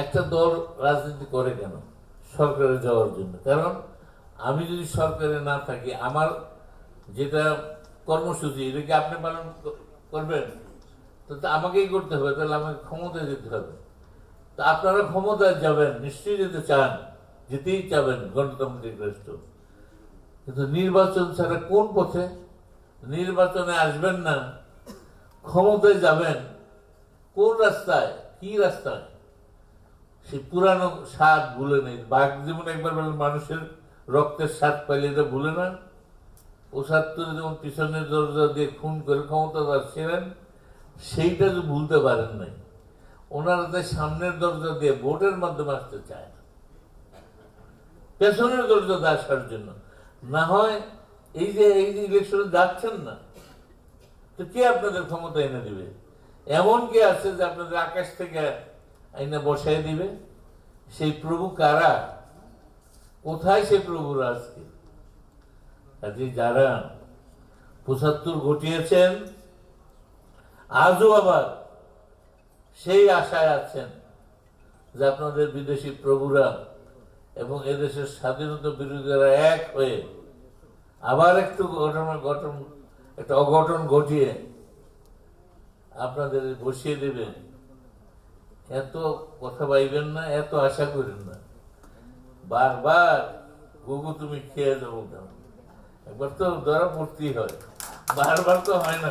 একটা দল রাজনীতি করে কেন? সরকারে যাওয়ার জন্য। কারণ আমি যদি সরকারে না থাকি, আমার যেটা কর্মসূচি এটা কি আপনি পালন করবেন? তো আমাকেই করতে হবে, তাহলে আমাকে ক্ষমতায় যেতে হবে। তো আপনারা ক্ষমতায় যাবেন, নিশ্চয়ই যেতে চান, যেতেই চাবেন গণতান্ত্রিক রাষ্ট্র, কিন্তু নির্বাচন ছাড়া কোন পথে? নির্বাচনে আসবেন না, ক্ষমতায় যাবেন কোন রাস্তায়? কি রাস্তায়? সে পুরানো স্বাদ ভুলে নেই। বাঘ যেমন একবার বলেন মানুষের রক্তের স্বাদ পাইলে এটা ভুলে না, ৭৫ যেমন পিছনের দরজা দিয়ে খুন করে ক্ষমতা আসছিলেন, সেইটা যে ভুলতে পারেন নাই। ওনারা তাই সামনের দরজা দিয়ে ভোটের মাধ্যমে আসতে চায় না, পেছনের দরজা দিয়ে আসার জন্য। না হয় এই যে ইলেকশনে যাচ্ছেন না, তো কে আপনাদের ক্ষমতা এনে দিবে? এমন কে আছে যে আপনাদের আকাশ থেকে আইনা বসাই দিবে? সেই প্রভু কারা? কোথায় সেই প্রভুরা আজকে? কাজে যারা ৭৫ ঘটিয়েছেন, আজও আবার সেই আশায় আছেন যে আপনাদের বিদেশি প্রভুরা এবং এদেশের স্বাধীনতা বিরোধীরা এক হয়ে আবার একটু একটা অঘটন ঘটিয়ে আপনাদের বসিয়ে দেবেন, এত কথা পাইবেন না, এত আশা করেন না। বারবার গুগু তুমি খেয়ে যাবো কেন? একবার তো ধরা পড়তেই হয়, বারবার তো হয় না।